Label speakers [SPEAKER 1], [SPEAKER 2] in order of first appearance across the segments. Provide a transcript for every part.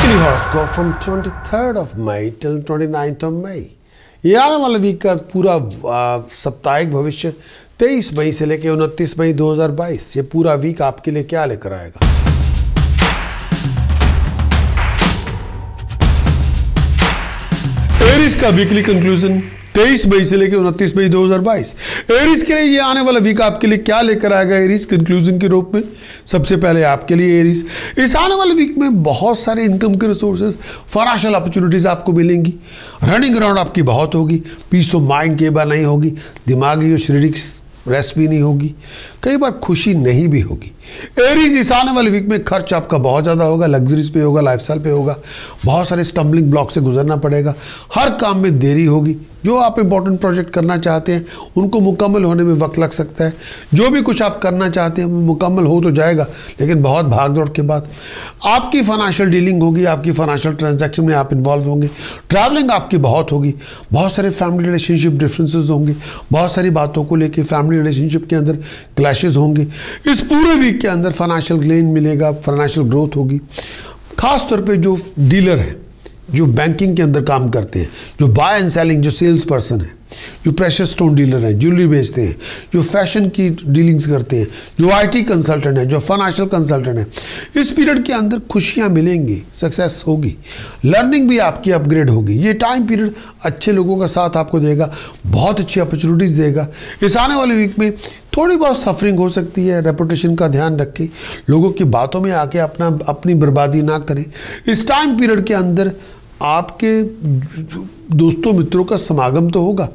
[SPEAKER 1] Weekly horoscope from 23rd of May till 29th of May। ये आने वाले week का पूरा साप्ताहिक भविष्य 23 मई से लेकर 29 मई 2022, ये पूरा वीक आपके लिए क्या लेकर आएगा। एरीज का वीकली कंक्लूजन 23 मई से लेकर 29 मई 2022। एरीज के लिए ये आने वाला वीक आपके लिए क्या लेकर आएगा एरीज कंक्लूजन के रूप में। सबसे पहले आपके लिए एरीज, इस आने वाले वीक में बहुत सारे इनकम के रिसोर्सेज, फाइनेंशियल अपॉर्चुनिटीज आपको मिलेंगी। रनिंग अराउंड आपकी बहुत होगी, पीस ऑफ माइंड कई बार नहीं होगी, दिमागी और शारीरिक रेस्ट भी नहीं होगी, कई बार खुशी नहीं भी होगी। एरीज इस आने वाले वीक में खर्च आपका बहुत ज़्यादा होगा, लग्जरीज पे होगा, लाइफस्टाइल पे होगा, बहुत सारे स्टम्बलिंग ब्लॉक से गुजरना पड़ेगा, हर काम में देरी होगी। जो आप इंपॉर्टेंट प्रोजेक्ट करना चाहते हैं उनको मुकम्मल होने में वक्त लग सकता है। जो भी कुछ आप करना चाहते हैं वो मुकम्मल हो तो जाएगा, लेकिन बहुत भाग दौड़ के बाद आपकी फाइनेंशियल डीलिंग होगी, आपकी फाइनेंशियल ट्रांजैक्शन में आप इन्वॉल्व होंगे। ट्रैवलिंग आपकी बहुत होगी, बहुत सारे फैमिली रिलेशनशिप डिफरेंसेस होंगे, बहुत सारी बातों को लेकर फैमिली रिलेशनशिप के अंदर क्लैशेस होंगे। इस पूरे वीक के अंदर फाइनेंशियल गेन मिलेगा, फाइनेंशियल ग्रोथ होगी। खास तौर पे जो डीलर हैं, जो बैंकिंग के अंदर काम करते हैं, जो बाय एंड सेलिंग, जो सेल्स पर्सन है, जो प्रेशियस स्टोन डीलर हैं, ज्वेलरी बेचते हैं, जो फैशन की डीलिंग्स करते हैं, जो आईटी कंसल्टेंट हैं, जो फाइनेंशियल कंसल्टेंट हैं, इस पीरियड के अंदर खुशियां मिलेंगी, सक्सेस होगी, लर्निंग भी आपकी अपग्रेड होगी। ये टाइम पीरियड अच्छे लोगों का साथ आपको देगा, बहुत अच्छी अपॉर्चुनिटीज़ देगा। इस आने वाले वीक में थोड़ी बहुत सफरिंग हो सकती है, रेपुटेशन का ध्यान रखें, लोगों की बातों में आके अपनी बर्बादी ना करें। इस टाइम पीरियड के अंदर आपके दोस्तों मित्रों का समागम तो होगा,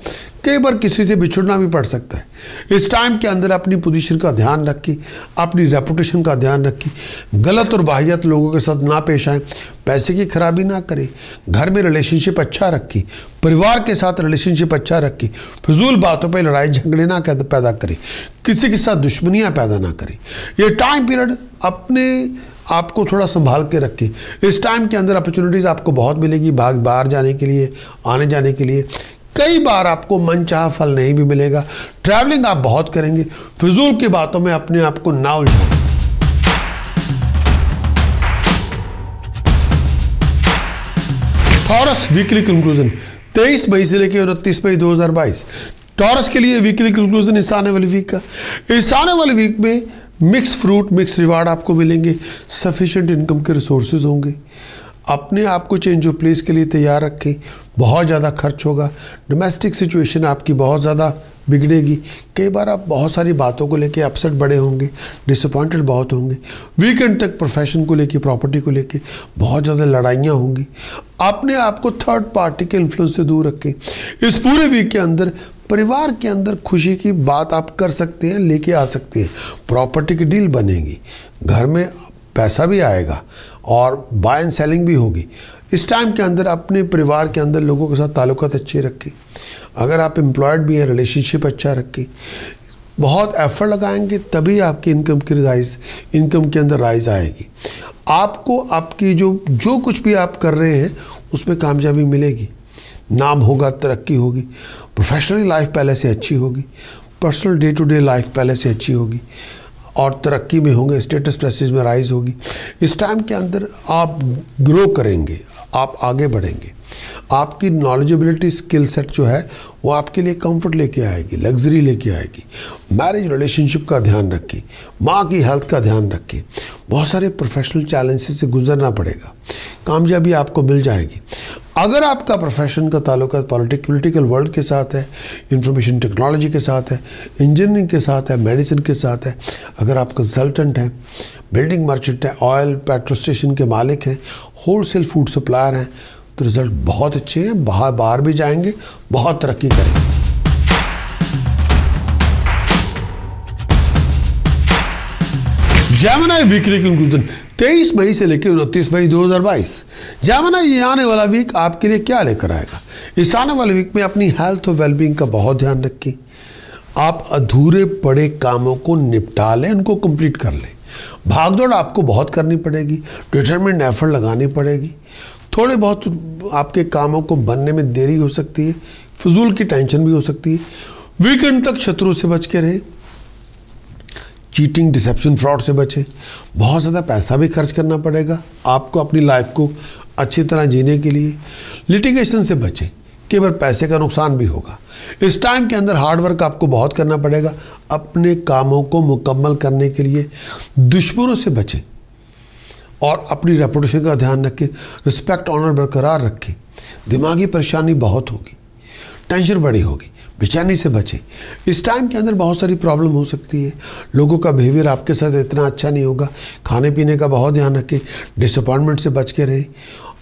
[SPEAKER 1] कई बार किसी से बिछड़ना भी पड़ सकता है। इस टाइम के अंदर अपनी पोजीशन का ध्यान रखें, अपनी रेपुटेशन का ध्यान रखें, गलत और वाहियात लोगों के साथ ना पेश आएँ, पैसे की खराबी ना करें, घर में रिलेशनशिप अच्छा रखें, परिवार के साथ रिलेशनशिप अच्छा रखें, फिजूल बातों पर लड़ाई झगड़े ना पैदा करें, किसी के साथ दुश्मनियाँ पैदा ना करें। ये टाइम पीरियड अपने आपको थोड़ा संभाल के रखें। इस टाइम के अंदर अपॉर्चुनिटीज़ आपको बहुत मिलेगी, बाहर जाने के लिए, आने जाने के लिए। कई बार आपको मनचाहा फल नहीं भी मिलेगा। ट्रैवलिंग आप बहुत करेंगे, फिजूल की बातों में अपने आप को ना उलझाएं। टॉरस वीकली कंक्लूजन 23 मई से लेकर 29 मई 2022। टॉरस के लिए वीकली कंक्लूजन इस आने वाले वीक का, इस आने वाले वीक में मिक्स फ्रूट, मिक्स रिवार्ड आपको मिलेंगे, सफिशिएंट इनकम के रिसोर्सेज होंगे। अपने आप को चेंज ऑफ प्लेस के लिए तैयार रखें, बहुत ज़्यादा खर्च होगा, डोमेस्टिक सिचुएशन आपकी बहुत ज़्यादा बिगड़ेगी। कई बार आप बहुत सारी बातों को लेके अपसेट बड़े होंगे, डिसअपॉइंटेड बहुत होंगे। वीकेंड तक प्रोफेशन को लेके, प्रॉपर्टी को लेके बहुत ज़्यादा लड़ाइयाँ होंगी। अपने आप को थर्ड पार्टी के इन्फ्लुएंस से दूर रखें। इस पूरे वीक के अंदर परिवार के अंदर खुशी की बात आप कर सकते हैं, लेके आ सकते हैं, प्रॉपर्टी की डील बनेगी, घर में पैसा भी आएगा और बाय एंड सेलिंग भी होगी। इस टाइम के अंदर अपने परिवार के अंदर लोगों के साथ ताल्लुकात अच्छे रखें। अगर आप एम्प्लॉयड भी हैं, रिलेशनशिप अच्छा रखें, बहुत एफर्ट लगाएंगे तभी आपकी इनकम के अंदर राइज आएगी। आपको आपकी जो कुछ भी आप कर रहे हैं उसमें कामयाबी मिलेगी, नाम होगा, तरक्की होगी, प्रोफेशनल लाइफ पहले से अच्छी होगी, personal day to day life पहले से अच्छी होगी और तरक्की में होंगे, स्टेटस प्रेस्टीज में राइज होगी। इस टाइम के अंदर आप ग्रो करेंगे, आप आगे बढ़ेंगे, आपकी नॉलेजेबिलिटी, स्किल सेट जो है वो आपके लिए कंफर्ट लेके आएगी, लग्जरी लेके आएगी। मैरिज रिलेशनशिप का ध्यान रखें, माँ की हेल्थ का ध्यान रखें। बहुत सारे प्रोफेशनल चैलेंजेस से गुजरना पड़ेगा, कामयाबी आपको मिल जाएगी। अगर आपका प्रोफेशन का ताल्लुक पॉलिटिकल वर्ल्ड के साथ है, इंफॉर्मेशन टेक्नोलॉजी के साथ है, इंजीनियरिंग के साथ है, मेडिसिन के साथ है, अगर आप कंसल्टेंट हैं, बिल्डिंग मर्चेंट हैं, ऑयल पेट्रोल स्टेशन के मालिक हैं, होलसेल फूड सप्लायर हैं, तो रिजल्ट बहुत अच्छे हैं। बाहर भी जाएंगे, बहुत तरक्की करेंगे। जेमिनी वीकली कंक्लूजन 23 मई से लेकर 29 मई 2022। जेमिनी ये आने वाला वीक आपके लिए क्या लेकर आएगा। इस आने वाले वीक में अपनी हेल्थ और वेलबींग का बहुत ध्यान रखें। आप अधूरे पड़े कामों को निपटा लें, उनको कंप्लीट कर लें। भागदौड़ आपको बहुत करनी पड़ेगी, डिटरमिन्ड एफर्ट लगानी पड़ेगी। थोड़े बहुत आपके कामों को बनने में देरी हो सकती है, फिजूल की टेंशन भी हो सकती है। वीकेंड तक शत्रु से बच के रहें। चीटिंग, डिसेप्शन, फ्रॉड से बचें। बहुत ज़्यादा पैसा भी खर्च करना पड़ेगा आपको अपनी लाइफ को अच्छी तरह जीने के लिए। लिटिगेशन से बचें, केवल पैसे का नुकसान भी होगा। इस टाइम के अंदर हार्ड वर्क आपको बहुत करना पड़ेगा अपने कामों को मुकम्मल करने के लिए। दुश्मनों से बचें और अपनी रेपुटेशन का ध्यान रखें, रिस्पेक्ट, ऑनर बरकरार रखें। दिमागी परेशानी बहुत होगी, टेंशन बड़ी होगी, बेचैनी से बचें। इस टाइम के अंदर बहुत सारी प्रॉब्लम हो सकती है, लोगों का बिहेवियर आपके साथ इतना अच्छा नहीं होगा। खाने पीने का बहुत ध्यान रखें, डिसअपॉइंटमेंट से बच के रहें।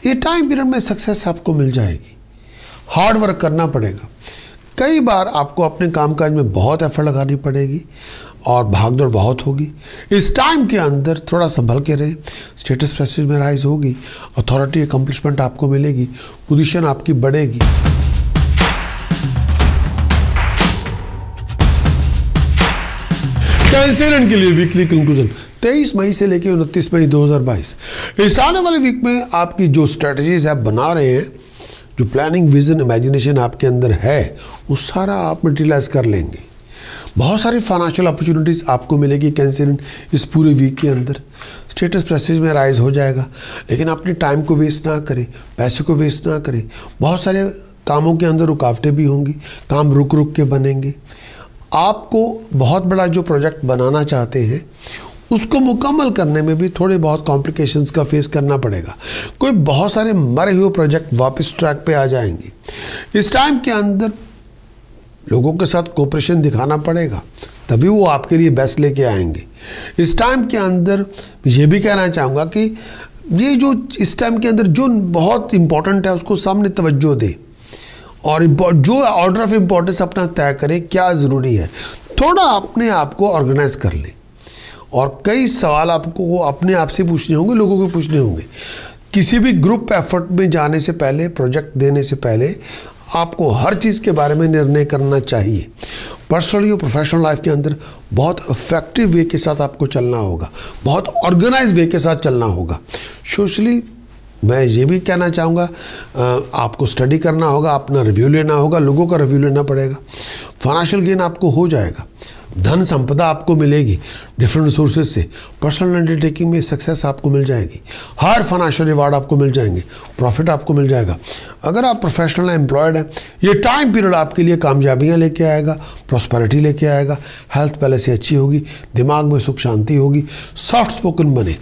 [SPEAKER 1] ये टाइम पीरियड में सक्सेस आपको मिल जाएगी। हार्ड वर्क करना पड़ेगा, कई बार आपको अपने कामकाज में बहुत एफर्ट लगानी पड़ेगी और भागदौड़ बहुत होगी। इस टाइम के अंदर थोड़ा संभल के रहे। स्टेटस प्रेस्टीज में राइज होगी, अथॉरिटी, अकम्पलिशमेंट आपको मिलेगी, पोजीशन आपकी बढ़ेगी। कैंसरियन के लिए वीकली कंक्लूजन 23 मई से लेकर 29 मई 2022। इस आने वाले वीक में आपकी जो स्ट्रेटजीज आप बना रहे हैं, जो प्लानिंग, विजन, इमेजिनेशन आपके अंदर है, वो सारा आप मटेरियलाइज कर लेंगे। बहुत सारी फाइनेंशियल अपॉर्चुनिटीज़ आपको मिलेगी कैंसरियन इस पूरे वीक के अंदर। स्टेटस प्रेस्टीज में राइज हो जाएगा, लेकिन अपने टाइम को वेस्ट ना करें, पैसे को वेस्ट ना करें। बहुत सारे कामों के अंदर रुकावटें भी होंगी, काम रुक रुक के बनेंगे। आपको बहुत बड़ा जो प्रोजेक्ट बनाना चाहते हैं उसको मुकम्मल करने में भी थोड़े बहुत कॉम्प्लिकेशंस का फेस करना पड़ेगा। कोई बहुत सारे मरे हुए प्रोजेक्ट वापस ट्रैक पे आ जाएंगे। इस टाइम के अंदर लोगों के साथ कोऑपरेशन दिखाना पड़ेगा, तभी वो आपके लिए बेस्ट लेके आएंगे। इस टाइम के अंदर ये भी कहना चाहूँगा कि ये जो इस टाइम के अंदर जो बहुत इम्पोर्टेंट है उसको सामने तवज्जो दे और जो ऑर्डर ऑफ इम्पोर्टेंस अपना तय करें, क्या ज़रूरी है। थोड़ा अपने आप को ऑर्गेनाइज कर लें और कई सवाल आपको अपने आप से पूछने होंगे, लोगों को पूछने होंगे। किसी भी ग्रुप एफर्ट में जाने से पहले, प्रोजेक्ट देने से पहले आपको हर चीज़ के बारे में निर्णय करना चाहिए। पर्सनली और प्रोफेशनल लाइफ के अंदर बहुत इफेक्टिव वे के साथ आपको चलना होगा, बहुत ऑर्गेनाइज वे के साथ चलना होगा। सोशली मैं ये भी कहना चाहूँगा, आपको स्टडी करना होगा, अपना रिव्यू लेना होगा, लोगों का रिव्यू लेना पड़ेगा। फाइनेंशियल गेन आपको हो जाएगा, धन संपदा आपको मिलेगी डिफरेंट सोर्सेज से। पर्सनल अंडरटेकिंग में सक्सेस आपको मिल जाएगी, हर फाइनेंशियल रिवार्ड आपको मिल जाएंगे, प्रॉफिट आपको मिल जाएगा। अगर आप प्रोफेशनल एम्प्लॉयड हैं, ये टाइम पीरियड आपके लिए कामयाबियाँ लेके आएगा, प्रॉस्पेरिटी लेके आएगा। हेल्थ पहले से अच्छी होगी, दिमाग में सुख शांति होगी। सॉफ्ट स्पोकन बने,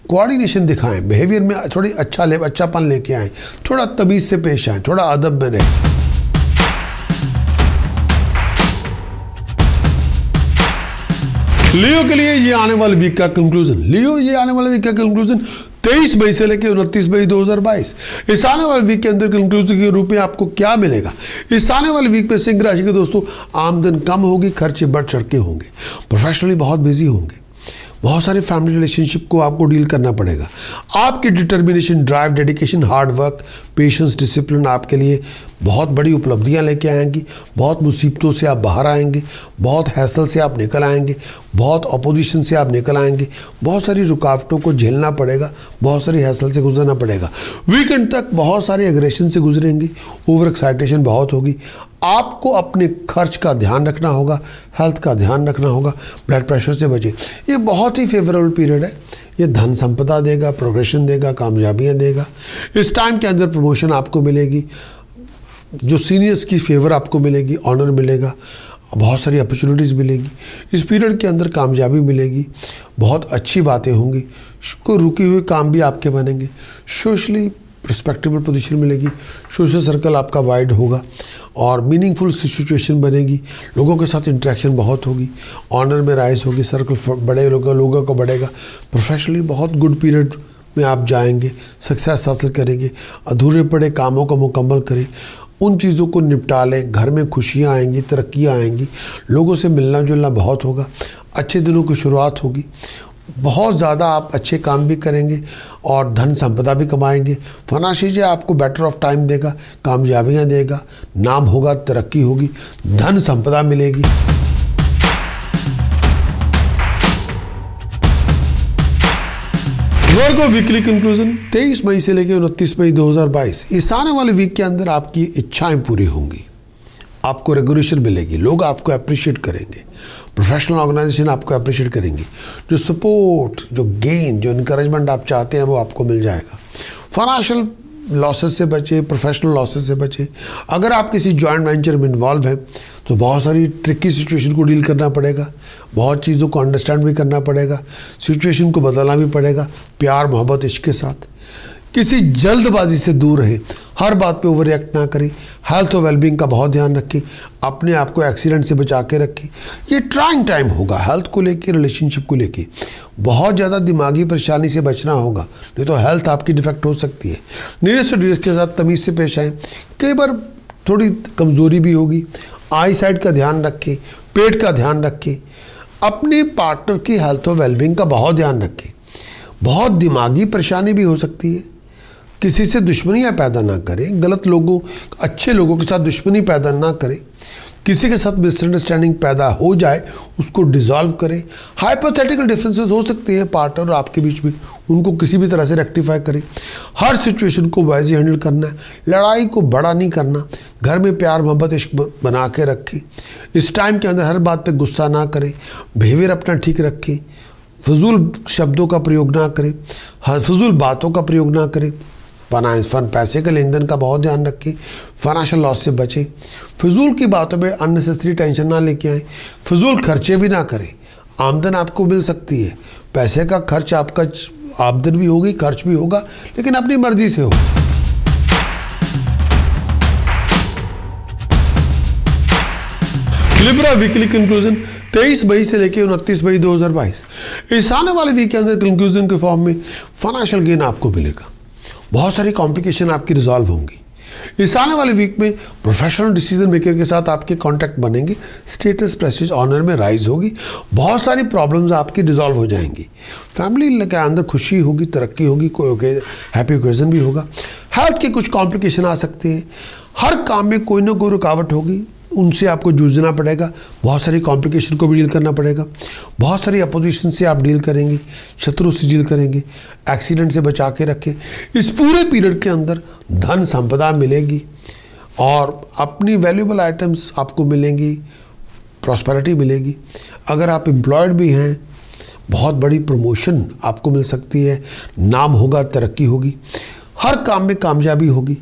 [SPEAKER 1] कोऑर्डिनेशन दिखाएं, बिहेवियर में थोड़ी अच्छापन लेके आएँ, थोड़ा तमीज़ से पेश आएँ, थोड़ा अदब में रहें। लियो के लिए ये आने वाले वीक का कंक्लूजन, लियो ये आने वाले वीक का कंक्लूजन 23 मई से लेकर 29 मई 2022। इस आने वाले वीक के अंदर कंक्लूजन के रूप में आपको क्या मिलेगा? इस आने वाले वीक में सिंह राशि के दोस्तों आमदन कम होगी, खर्चे बढ़ चढ़ के होंगे, प्रोफेशनली बहुत बिजी होंगे, बहुत सारे फैमिली रिलेशनशिप को आपको डील करना पड़ेगा। आपकी determination, drive, dedication, hard work, patience, discipline आपके लिए बहुत बड़ी उपलब्धियां लेके आएंगी। बहुत मुसीबतों से आप बाहर आएंगे, बहुत हैसल से आप निकल आएंगे, बहुत अपोजिशन से आप निकल आएंगे। बहुत सारी रुकावटों को झेलना पड़ेगा, बहुत सारी हैसल से गुजरना पड़ेगा। वीकेंड तक बहुत सारे एग्रेशन से गुजरेंगे, ओवर एक्साइटेशन बहुत होगी। आपको अपने खर्च का ध्यान रखना होगा, हेल्थ का ध्यान रखना होगा, ब्लड प्रेशर से बचें। ये बहुत ही फेवरेबल पीरियड है, ये धन संपदा देगा, प्रोग्रेशन देगा, कामयाबियाँ देगा। इस टाइम के अंदर प्रमोशन आपको मिलेगी, जो सीनियर्स की फेवर आपको मिलेगी, ऑनर मिलेगा, बहुत सारी अपॉर्चुनिटीज़ मिलेगी। इस पीरियड के अंदर कामयाबी मिलेगी, बहुत अच्छी बातें होंगी, कोई रुके हुए काम भी आपके बनेंगे। सोशली रिस्पेक्टेबल पोजीशन मिलेगी, सोशल सर्कल आपका वाइड होगा और मीनिंगफुल सिचुएशन बनेगी। लोगों के साथ इंटरेक्शन बहुत होगी, ऑनर में राइज होगी, सर्कल बड़े लोगों का बढ़ेगा। प्रोफेशनली बहुत गुड पीरियड में आप जाएंगे, सक्सेस हासिल करेंगे। अधूरे पड़े कामों को मुकम्मल करें, उन चीज़ों को निपटा लें। घर में खुशियाँ आएंगी, तरक्कियाँ आएंगी, लोगों से मिलना जुलना बहुत होगा, अच्छे दिनों की शुरुआत होगी। बहुत ज़्यादा आप अच्छे काम भी करेंगे और धन संपदा भी कमाएंगे। फाइनेंशियल आपको बेटर ऑफ टाइम देगा, कामयाबियाँ देगा, नाम होगा, तरक्की होगी, धन संपदा मिलेगी। वर्गो वीकली कंक्लूजन 23 मई से लेकर 29 मई 2022। इस आने वाले वीक के अंदर आपकी इच्छाएं पूरी होंगी, आपको रेगुलेशन मिलेगी, लोग आपको अप्रिशिएट करेंगे, प्रोफेशनल ऑर्गेनाइजेशन आपको अप्रिशिएट करेंगी, जो सपोर्ट, जो गेन, जो इनकरेजमेंट आप चाहते हैं वो आपको मिल जाएगा। फाइनेंशियल लॉसेस से बचे, प्रोफेशनल लॉसेस से बचे। अगर आप किसी जॉइंट वेंचर में इन्वॉल्व हैं तो बहुत सारी ट्रिकी सिचुएशन को डील करना पड़ेगा, बहुत चीज़ों को अंडरस्टैंड भी करना पड़ेगा, सिचुएशन को बदलना भी पड़ेगा, प्यार मोहब्बत इश्क के साथ। किसी जल्दबाजी से दूर रहें, हर बात पे ओवर रिएक्ट ना करें, हेल्थ और वेलबींग का बहुत ध्यान रखें, अपने आप को एक्सीडेंट से बचा के रखें। ये ट्राइंग टाइम होगा हेल्थ को लेके, रिलेशनशिप को लेके। बहुत ज़्यादा दिमागी परेशानी से बचना होगा, नहीं तो हेल्थ आपकी डिफेक्ट हो सकती है। नीरस और डीरस के साथ तमीज़ से पेश आएँ। कई बार थोड़ी कमज़ोरी भी होगी, आई साइड का ध्यान रखें, पेट का ध्यान रखें, अपने पार्टनर की हेल्थ और वेलबींग का बहुत ध्यान रखें। बहुत दिमागी परेशानी भी हो सकती है। किसी से दुश्मनियाँ पैदा ना करें, गलत लोगों, अच्छे लोगों के साथ दुश्मनी पैदा ना करें। किसी के साथ मिसअंडरस्टैंडिंग पैदा हो जाए उसको डिसॉल्व करें। हाइपोथेटिकल डिफरेंसेस हो सकते हैं पार्टनर और आपके बीच में, उनको किसी भी तरह से रेक्टिफाई करें। हर सिचुएशन को वाइजली हैंडल करना है, लड़ाई को बड़ा नहीं करना, घर में प्यार मोहब्बत इश्क बना के रखें। इस टाइम के अंदर हर बात पे गुस्सा ना करें, बिहेवियर अपना ठीक रखें, फजूल शब्दों का प्रयोग ना करें, फजूल बातों का प्रयोग ना करें। पैसे के लेन देन का बहुत ध्यान रखें, फाइनेंशियल लॉस से बचें, फजूल की बातों में अननेसेसरी टेंशन ना लेके आएँ, फजूल खर्चे भी ना करें। आमदन आपको मिल सकती है, पैसे का खर्च आपका, आमदन भी होगी, खर्च भी होगा, लेकिन अपनी मर्जी से हो। लिब्रा वीकली कंक्लूजन 23 मई से लेकर 29 मई 2022। इस आने वाले वीक के अंदर कंक्लूजन के फॉर्म में फाइनेंशियल गेन आपको मिलेगा, बहुत सारी कॉम्प्लिकेशन आपकी रिजॉल्व होंगी। इस आने वाले वीक में प्रोफेशनल डिसीजन मेकर के साथ आपके कॉन्टैक्ट बनेंगे, स्टेटस प्रेस्टीज ऑनर में राइज होगी, बहुत सारी प्रॉब्लम्स आपकी रिजॉल्व हो जाएंगी, फैमिली के अंदर खुशी होगी, तरक्की होगी, कोई हैप्पी ओकेजन भी होगा। हेल्थ के कुछ कॉम्प्लिकेशन आ सकते हैं, हर काम में कोई ना कोई रुकावट होगी, उनसे आपको जूझना पड़ेगा, बहुत सारी कॉम्प्लिकेशन को भी डील करना पड़ेगा, बहुत सारी अपोजिशन से आप डील करेंगे, शत्रु से डील करेंगे, एक्सीडेंट से बचा के रखें। इस पूरे पीरियड के अंदर धन संपदा मिलेगी और अपनी वैल्यूएबल आइटम्स आपको मिलेंगी, प्रॉस्पेरिटी मिलेगी। अगर आप एम्प्लॉयड भी हैं, बहुत बड़ी प्रमोशन आपको मिल सकती है, नाम होगा, तरक्की होगी, हर काम में कामयाबी होगी,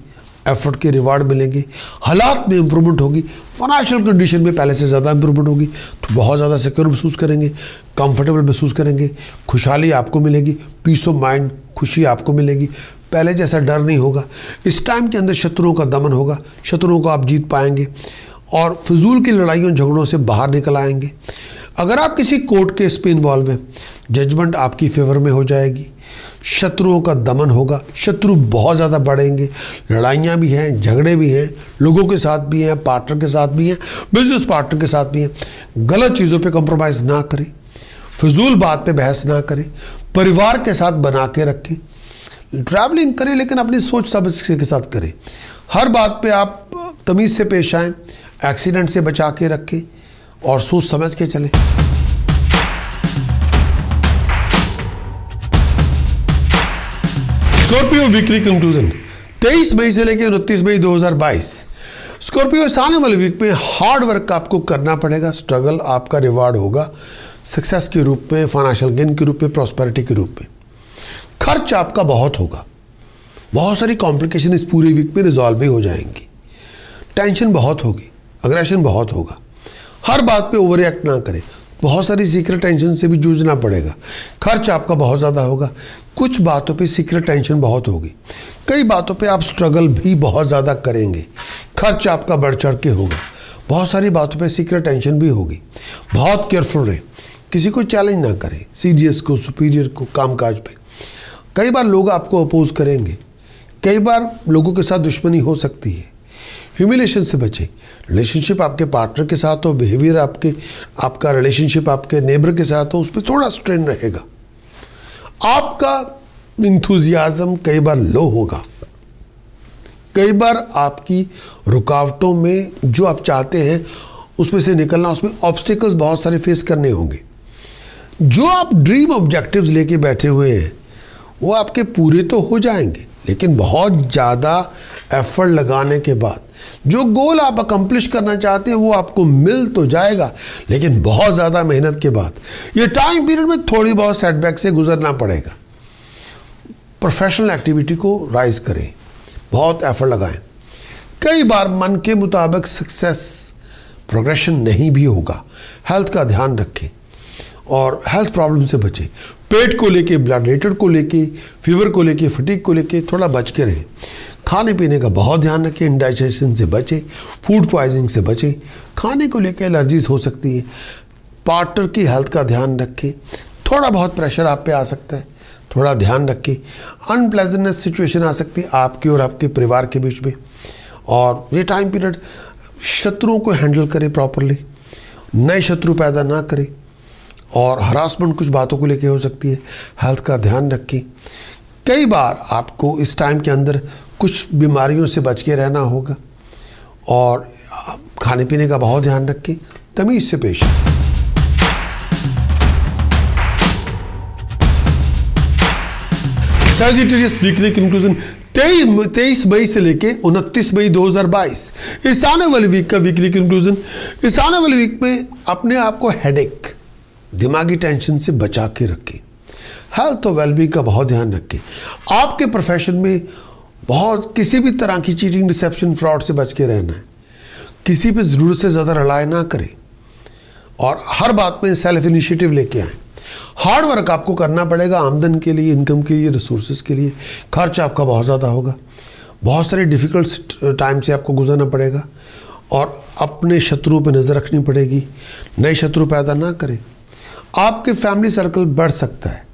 [SPEAKER 1] एफर्ट के रिवार्ड मिलेंगे, हालात में इंप्रूवमेंट होगी, फाइनेंशियल कंडीशन में पहले से ज़्यादा इंप्रूवमेंट होगी, तो बहुत ज़्यादा सिक्योर महसूस करेंगे, कंफर्टेबल महसूस करेंगे, खुशहाली आपको मिलेगी, पीस ऑफ माइंड, खुशी आपको मिलेगी, पहले जैसा डर नहीं होगा। इस टाइम के अंदर शत्रुओं का दमन होगा, शत्रुओं को आप जीत पाएंगे और फिजूल की लड़ाइयों झगड़ों से बाहर निकल आएंगे। अगर आप किसी कोर्ट केस पे इन्वॉल्व हैं, जजमेंट आपकी फेवर में हो जाएगी, शत्रुओं का दमन होगा, शत्रु बहुत ज़्यादा बढ़ेंगे, लड़ाइयाँ भी हैं, झगड़े भी हैं, लोगों के साथ भी हैं, पार्टनर के साथ भी हैं, बिजनेस पार्टनर के साथ भी हैं। गलत चीज़ों पे कॉम्प्रोमाइज़ ना करें, फिजूल बात पे बहस ना करें, परिवार के साथ बना के रखें, ट्रैवलिंग करें लेकिन अपनी सोच समझ के साथ करें, हर बात पे आप तमीज़ से पेश आएँ, एक्सीडेंट से बचा के रखें और सोच समझ के चलें। स्कॉर्पियो वीकली कंक्लूजन 23 मई से लेकर 29 मई 2022। स्कॉर्पियो इस आने वाले वीक में हार्ड वर्क आपको करना पड़ेगा, स्ट्रगल आपका रिवार्ड होगा, सक्सेस के रूप में, फाइनेंशियल गेन के रूप में, प्रॉस्पेरिटी के रूप में। खर्च आपका बहुत होगा, बहुत सारी कॉम्प्लिकेशन इस पूरे वीक में रिजॉल्व भी हो जाएंगी, टेंशन बहुत होगी, अग्रेशन बहुत होगा, हर बात पे ओवर रिएक्ट ना करें, बहुत सारी सीक्रेट टेंशन से भी जूझना पड़ेगा, खर्च आपका बहुत ज़्यादा होगा, कुछ बातों पे सीक्रेट टेंशन बहुत होगी, कई बातों पे आप स्ट्रगल भी बहुत ज़्यादा करेंगे, खर्च आपका बढ़ चढ़ के होगा, बहुत सारी बातों पे सीक्रेट टेंशन भी होगी। बहुत केयरफुल रहें, किसी को चैलेंज ना करें, सीनियर्स को, सुपीरियर को, कामकाज पे। कई बार लोग आपको अपोज करेंगे, कई बार लोगों के साथ दुश्मनी हो सकती है, ह्यूमिलेशन से बचें। रिलेशनशिप आपके पार्टनर के साथ हो, बिहेवियर आपका रिलेशनशिप आपके नेबर के साथ हो, उस पर थोड़ा स्ट्रेन रहेगा, आपका इंथुजियाज्म कई बार लो होगा, कई बार आपकी रुकावटों में जो आप चाहते हैं उसमें से निकलना, उसमें ऑब्स्टिकल्स बहुत सारे फेस करने होंगे। जो आप ड्रीम ऑब्जेक्टिव्स लेके बैठे हुए हैं वो आपके पूरे तो हो जाएंगे, लेकिन बहुत ज़्यादा एफर्ट लगाने के बाद, जो गोल आप अकम्प्लिश करना चाहते हैं वो आपको मिल तो जाएगा, लेकिन बहुत ज़्यादा मेहनत के बाद। ये टाइम पीरियड में थोड़ी बहुत सेटबैक से गुजरना पड़ेगा। प्रोफेशनल एक्टिविटी को राइज करें, बहुत एफर्ट लगाएं। कई बार मन के मुताबिक सक्सेस प्रोग्रेशन नहीं भी होगा। हेल्थ का ध्यान रखें और हेल्थ प्रॉब्लम से बचें। पेट को लेके, ब्लड रिलेटेड को लेके, फीवर को लेके, फटीग को लेके थोड़ा बच के रहें। खाने पीने का बहुत ध्यान रखें, इंडाइजेशन से बचें, फूड पॉइजनिंग से बचें। खाने को लेके एलर्जीज हो सकती है। पार्टनर की हेल्थ का ध्यान रखें। थोड़ा बहुत प्रेशर आप पे आ सकता है, थोड़ा ध्यान रखें। अनप्लेजेंटनेस सिचुएशन आ सकती है आपके और आपके परिवार के बीच में। और ये टाइम पीरियड शत्रुओं को हैंडल करें प्रॉपरली, नए शत्रु पैदा ना करें। और हरासमेंट कुछ बातों को लेके हो सकती है, हेल्थ का ध्यान रखें। कई बार आपको इस टाइम के अंदर कुछ बीमारियों से बच के रहना होगा। और खाने पीने का बहुत ध्यान रखें, तमीज़ से पेश आएं। सैजिटेरियस वीकली कंक्लूजन 23 मई से लेके 29 मई 2022 इस आने वाली वीक का वीकली कंक्लूजन। इस आने वाली वीक में अपने आप को हेडेक, दिमागी टेंशन से बचा के रखें। हेल्थ और वेलबींग का बहुत ध्यान रखें। आपके प्रोफेशन में बहुत किसी भी तरह की चीटिंग, डिसेप्शन, फ्रॉड से बच के रहना है। किसी पे ज़रूरत से ज़्यादा रिलाय ना करें और हर बात में सेल्फ इनिशिएटिव लेके आएँ। हार्ड वर्क आपको करना पड़ेगा आमदन के लिए, इनकम के लिए, रिसोर्सेज के लिए। खर्च आपका बहुत ज़्यादा होगा। बहुत सारे डिफ़िकल्ट टाइम से आपको गुजरना पड़ेगा और अपने शत्रुओं पे नज़र रखनी पड़ेगी। नए शत्रु पैदा ना करें। आपके फैमिली सर्कल बढ़ सकता है।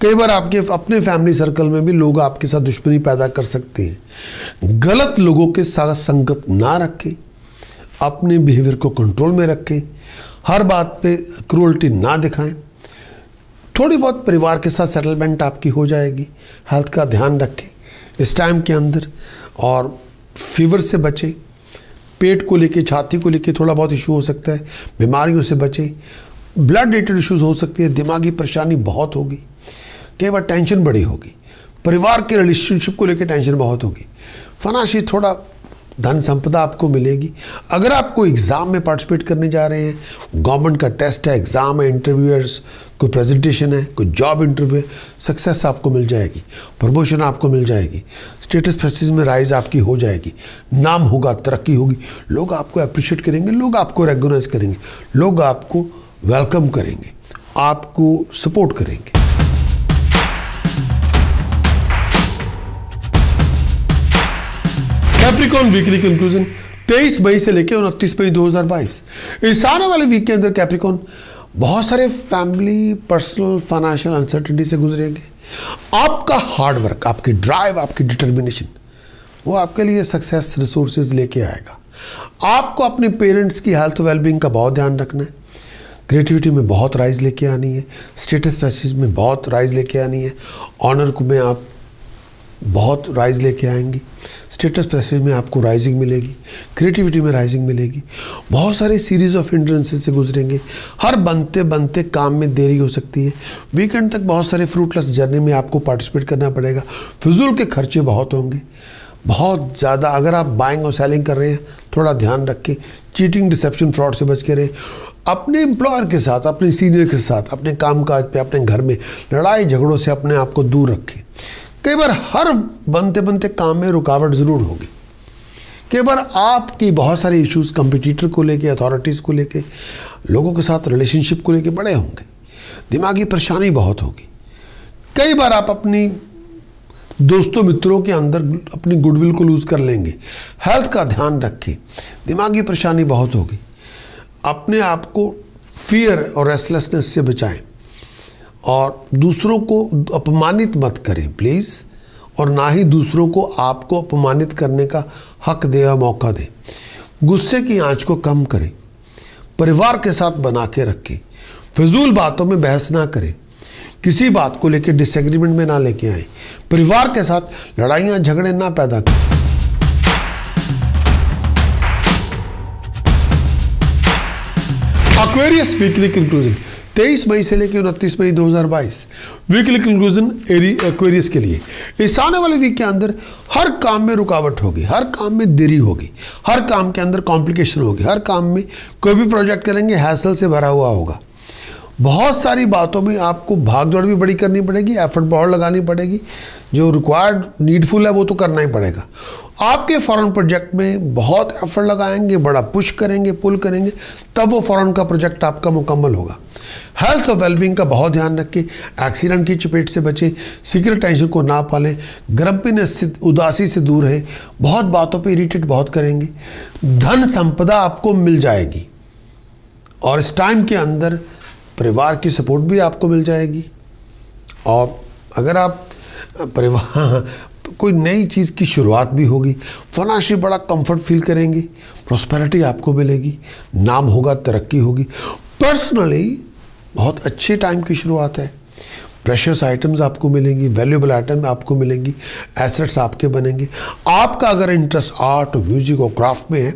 [SPEAKER 1] कई बार आपके अपने फैमिली सर्कल में भी लोग आपके साथ दुश्मनी पैदा कर सकते हैं। गलत लोगों के साथ संगत ना रखें। अपने बिहेवियर को कंट्रोल में रखें। हर बात पे क्रूअल्टी ना दिखाएं। थोड़ी बहुत परिवार के साथ सेटलमेंट आपकी हो जाएगी। हेल्थ का ध्यान रखें इस टाइम के अंदर और फीवर से बचें। पेट को लेके, छाती को लेके थोड़ा बहुत इशू हो सकता है, बीमारियों से बचें। ब्लड रिलेटेड इश्यूज हो सकती है। दिमागी परेशानी बहुत होगी। कई बार टेंशन बड़ी होगी। परिवार के रिलेशनशिप को लेकर टेंशन बहुत होगी। फाइनेंशियल थोड़ा धन संपदा आपको मिलेगी। अगर आप कोई एग्ज़ाम में पार्टिसिपेट करने जा रहे हैं, गवर्नमेंट का टेस्ट है, एग्ज़ाम है, इंटरव्यूअर्स, कोई प्रेजेंटेशन है, कोई जॉब इंटरव्यू है, सक्सेस आपको मिल जाएगी, प्रमोशन आपको मिल जाएगी, स्टेटस प्रेस्टीज में राइज आपकी हो जाएगी, नाम होगा, तरक्की होगी, लोग आपको अप्रिशिएट करेंगे, लोग आपको रेकग्नाइज करेंगे, लोग आपको वेलकम करेंगे, आपको सपोर्ट करेंगे। कैप्रिकॉर्न वीकली कंक्लूजन 23 मई से लेकर 29 मई 2022 इस आने वाले वीक के अंदर कैप्रिकॉर्न बहुत सारे फैमिली, पर्सनल, फाइनेंशियल अनसर्टेनिटी से गुजरेंगे। आपका हार्ड वर्क, आपकी ड्राइव, आपकी डिटर्मिनेशन वो आपके लिए सक्सेस रिसोर्सेज लेके आएगा। आपको अपने पेरेंट्स की हेल्थ वेलबींग का बहुत ध्यान रखना है। क्रिएटिविटी में बहुत राइज लेके आनी है। स्टेटस प्रेस्टीज में बहुत राइज लेके आनी है। ऑनर में आप बहुत राइज लेके आएंगे। स्टेटस प्रेस्टीज में आपको राइजिंग मिलेगी। क्रिएटिविटी में राइजिंग मिलेगी। बहुत सारे सीरीज ऑफ हिंड्रेंसेस से गुजरेंगे। हर बनते बनते काम में देरी हो सकती है। वीकेंड तक बहुत सारे फ्रूटलेस जर्नी में आपको पार्टिसिपेट करना पड़ेगा। फिजूल के खर्चे बहुत होंगे, बहुत ज़्यादा। अगर आप बाइंग और सेलिंग कर रहे हैं थोड़ा ध्यान रखें। चीटिंग, डिसेप्शन, फ्रॉड से बच के रहे। अपने एम्प्लॉयर के साथ, अपने सीनियर के साथ, अपने कामकाज पे, अपने घर में लड़ाई झगड़ों से अपने आप को दूर रखें। कई बार हर बनते बनते काम में रुकावट ज़रूर होगी। कई बार आपकी बहुत सारे इश्यूज कंपटीटर को लेके, अथॉरिटीज़ को लेके, लोगों के साथ रिलेशनशिप को लेके बड़े होंगे। दिमागी परेशानी बहुत होगी। कई बार आप अपनी दोस्तों मित्रों के अंदर अपनी गुडविल को लूज़ कर लेंगे। हेल्थ का ध्यान रखें। दिमागी परेशानी बहुत होगी। अपने आप को फियर और रेस्टलेसनेस से बचाएं और दूसरों को अपमानित मत करें प्लीज़, और ना ही दूसरों को आपको अपमानित करने का हक दे या मौका दें। गुस्से की आंच को कम करें। परिवार के साथ बना के रखें। फिजूल बातों में बहस ना करें। किसी बात को लेकर डिसएग्रीमेंट में ना लेके आए। परिवार के साथ लड़ाइयाँ झगड़े ना पैदा करें। एक्वेरियस वीकली कंक्लूजन 23 मई से लेकर 29 मई 2022 वीकली कंक्लूजन एक्वेरियस के लिए। इस आने वाले वीक के अंदर हर काम में रुकावट होगी, हर काम में देरी होगी, हर काम के अंदर कॉम्प्लिकेशन होगी, हर काम में कोई भी प्रोजेक्ट करेंगे हैसल से भरा हुआ होगा। बहुत सारी बातों में आपको भाग दौड़ भी बड़ी करनी पड़ेगी, एफर्ट बहुत लगानी पड़ेगी, जो रिक्वायर्ड नीडफुल है वो तो करना ही पड़ेगा। आपके फॉरेन प्रोजेक्ट में बहुत एफर्ट लगाएंगे, बड़ा पुश करेंगे, पुल करेंगे, तब वो फॉरेन का प्रोजेक्ट आपका मुकम्मल होगा। हेल्थ और वेलबींग का बहुत ध्यान रखें, एक्सीडेंट की चपेट से बचें, सीक्रेट टेंशन को ना पालें, ग्रम्पीनेस से, उदासी से दूर रहें, बहुत बातों पे इरिटेट बहुत करेंगे। धन संपदा आपको मिल जाएगी और इस टाइम के अंदर परिवार की सपोर्ट भी आपको मिल जाएगी। और अगर आप परिवार कोई नई चीज़ की शुरुआत भी होगी, फाइनेंशियली बड़ा कंफर्ट फील करेंगे, प्रॉस्पेरिटी आपको मिलेगी, नाम होगा, तरक्की होगी। पर्सनली बहुत अच्छे टाइम की शुरुआत है। प्रेशियस आइटम्स आपको मिलेंगी, वैल्यूएबल आइटम आपको मिलेंगी, एसेट्स आपके बनेंगे। आपका अगर इंटरेस्ट आर्ट और म्यूजिक और क्राफ्ट में है,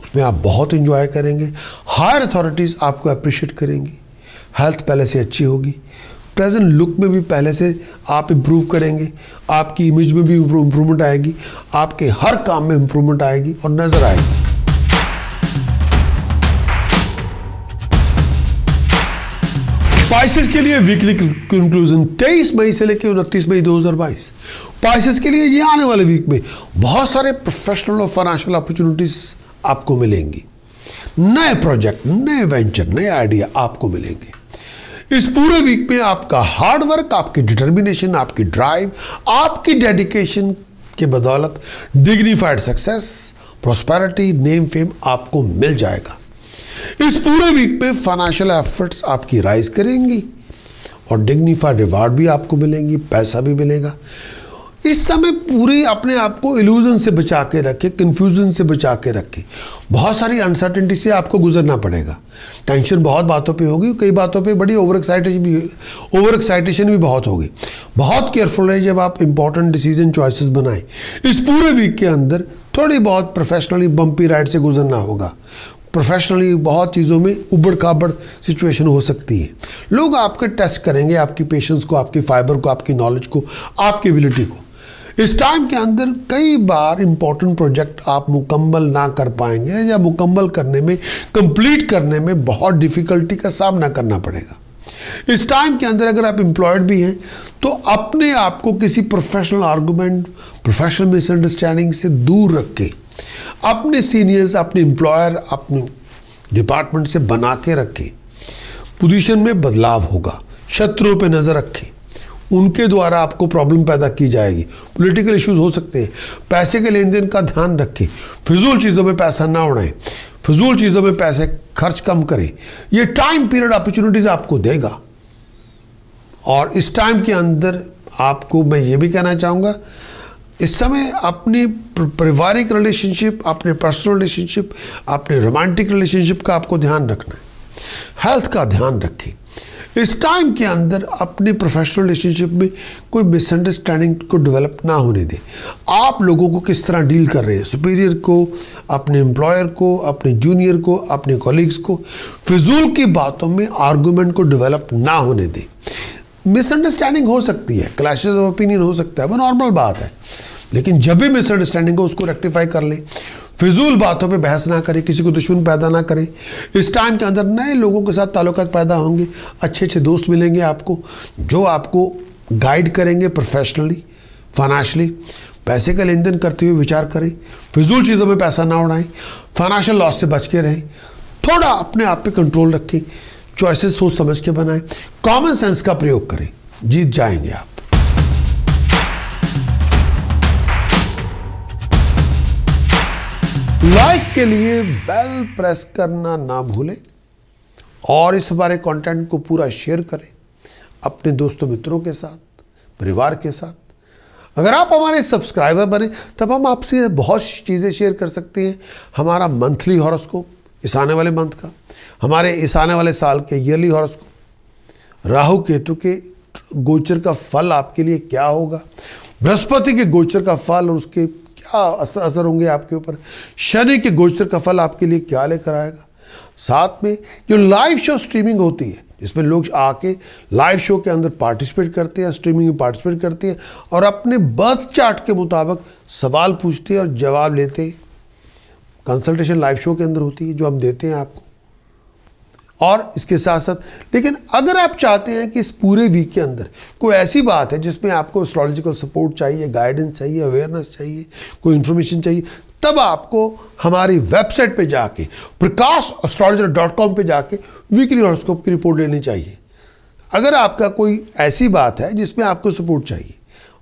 [SPEAKER 1] उसमें आप बहुत इंजॉय करेंगे। हायर अथॉरिटीज़ आपको अप्रिशिएट करेंगी। हेल्थ पहले से अच्छी होगी, प्रेजेंट लुक में भी पहले से आप इम्प्रूव करेंगे, आपकी इमेज में भी इम्प्रूवमेंट आएगी, आपके हर काम में इम्प्रूवमेंट आएगी और नजर आएगी। स्पाइसेस के लिए वीकली कंक्लूजन 23 मई से लेकर 29 मई 2022। स्पाइसेस के लिए ये आने वाले वीक में बहुत सारे प्रोफेशनल और फाइनेंशियल अपॉर्चुनिटीज आपको मिलेंगी। नए प्रोजेक्ट, नए वेंचर, नए आइडिया आपको मिलेंगे। इस पूरे वीक में आपका हार्ड वर्क, आपकी डिटर्मिनेशन, आपकी ड्राइव, आपकी डेडिकेशन के बदौलत dignified success, prosperity, name, fame आपको मिल जाएगा। इस पूरे वीक में फाइनेंशियल एफर्ट्स आपकी राइज करेंगी और डिग्निफाइड रिवार्ड भी आपको मिलेंगी, पैसा भी मिलेगा। इस समय पूरी अपने आप को इल्यूजन से बचा के रखें, कन्फ्यूजन से बचा के रखें। बहुत सारी अनसर्टेनिटी से आपको गुजरना पड़ेगा। टेंशन बहुत बातों पे होगी, कई बातों पे बड़ी ओवर एक्साइटेशन भी बहुत होगी। बहुत केयरफुल रहे जब आप इंपॉर्टेंट डिसीजन चॉइसेस बनाएं। इस पूरे वीक के अंदर थोड़ी बहुत प्रोफेशनली बम्पी राइड से गुजरना होगा। प्रोफेशनली बहुत चीज़ों में उबड़ खाबड़ सिचुएशन हो सकती है। लोग आपके टेस्ट करेंगे, आपकी पेशेंस को, आपकी फाइबर को, आपकी नॉलेज को, आपकी एबिलिटी को। इस टाइम के अंदर कई बार इंपॉर्टेंट प्रोजेक्ट आप मुकम्मल ना कर पाएंगे या मुकम्मल करने में, कंप्लीट करने में बहुत डिफ़िकल्टी का सामना करना पड़ेगा। इस टाइम के अंदर अगर आप एम्प्लॉयड भी हैं तो अपने आप को किसी प्रोफेशनल आर्गूमेंट, प्रोफेशनल मिसअंडरस्टैंडिंग से दूर रख के अपने सीनियर्स, अपने एम्प्लॉयर, अपने डिपार्टमेंट से बना के रखें। पोजीशन में बदलाव होगा, शत्रुओं पे नज़र रखें, उनके द्वारा आपको प्रॉब्लम पैदा की जाएगी। पॉलिटिकल इश्यूज हो सकते हैं। पैसे के लेन देन का ध्यान रखें, फिजूल चीज़ों में पैसा ना उड़ाएं, फिजूल चीज़ों में पैसे खर्च कम करें। ये टाइम पीरियड अपॉर्चुनिटीज़ आपको देगा। और इस टाइम के अंदर आपको मैं ये भी कहना चाहूँगा, इस समय अपनी पारिवारिक रिलेशनशिप, अपने पर्सनल रिलेशनशिप, अपने रोमांटिक रिलेशनशिप का आपको ध्यान रखना है। हेल्थ का ध्यान रखें। इस टाइम के अंदर अपनी प्रोफेशनल रिलेशनशिप में कोई मिसअंडरस्टैंडिंग को डेवलप ना होने दें। आप लोगों को किस तरह डील कर रहे हैं, सुपीरियर को, अपने एम्प्लॉयर को, अपने जूनियर को, अपने कॉलीग्स को, फिजूल की बातों में आर्गूमेंट को डेवलप ना होने दें। मिसअंडरस्टैंडिंग हो सकती है, क्लैशेस ऑफ ओपिनियन हो सकता है, वो नॉर्मल बात है, लेकिन जब भी मिसअंडरस्टैंडिंग हो उसको रेक्टिफाई कर लें। फिजूल बातों पे बहस ना करें, किसी को दुश्मन पैदा ना करें। इस टाइम के अंदर नए लोगों के साथ ताल्लुकात पैदा होंगे, अच्छे अच्छे दोस्त मिलेंगे आपको, जो आपको गाइड करेंगे प्रोफेशनली, फाइनेंशियली। पैसे का लेन देन करते हुए विचार करें, फिजूल चीज़ों में पैसा ना उड़ाएं, फाइनेंशियल लॉस से बच के रहें, थोड़ा अपने आप पे कंट्रोल रखें, चॉइसेस सोच समझ के बनाएं, कॉमन सेंस का प्रयोग करें, जीत जाएंगे आप। लाइक के लिए बेल प्रेस करना ना भूलें और इस हमारे कंटेंट को पूरा शेयर करें अपने दोस्तों मित्रों के साथ, परिवार के साथ। अगर आप हमारे सब्सक्राइबर बने तब हम आपसे बहुत चीज़ें शेयर कर सकते हैं। हमारा मंथली हॉरोस्कोप इस आने वाले मंथ का, हमारे इस आने वाले साल के ईयरली हॉरोस्कोप, राहु केतु के गोचर का फल आपके लिए क्या होगा, बृहस्पति के गोचर का फल और उसके क्या असर होंगे आपके ऊपर, शनि के गोचर का फल आपके लिए क्या लेकर आएगा। साथ में जो लाइव शो स्ट्रीमिंग होती है, इसमें लोग आके लाइव शो के अंदर पार्टिसिपेट करते हैं, स्ट्रीमिंग में पार्टिसिपेट करते हैं और अपने बर्थ चार्ट के मुताबिक सवाल पूछते हैं और जवाब लेते हैं। कंसल्टेशन लाइव शो के अंदर होती है जो हम देते हैं आपको। और इसके साथ साथ लेकिन अगर आप चाहते हैं कि इस पूरे वीक के अंदर कोई ऐसी बात है जिसमें आपको एस्ट्रोलॉजिकल सपोर्ट चाहिए, गाइडेंस चाहिए, अवेयरनेस चाहिए, कोई इन्फॉर्मेशन चाहिए, तब आपको हमारी वेबसाइट पे जाके prakash.astrologer.com पे जाके वीकली हॉरोस्कोप की रिपोर्ट लेनी चाहिए। अगर आपका कोई ऐसी बात है जिसमें आपको सपोर्ट चाहिए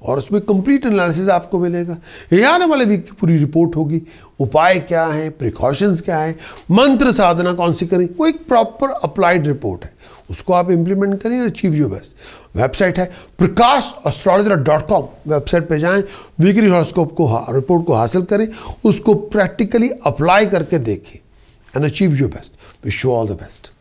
[SPEAKER 1] और उसमें कंप्लीट एनालिसिस आपको मिलेगा, ये आने वाले वीक की पूरी रिपोर्ट होगी, उपाय क्या हैं, प्रिकॉशंस क्या हैं, मंत्र साधना कौन सी करें, वो एक प्रॉपर अप्लाइड रिपोर्ट है, उसको आप इंप्लीमेंट करें और अचीव योर बेस्ट। वेबसाइट है prakash.astrologer.com, वेबसाइट पे जाएं, वीकली हॉरोस्कोप को रिपोर्ट को हासिल करें, उसको प्रैक्टिकली अप्लाई करके देखें and achieve your best. Wish you all the best.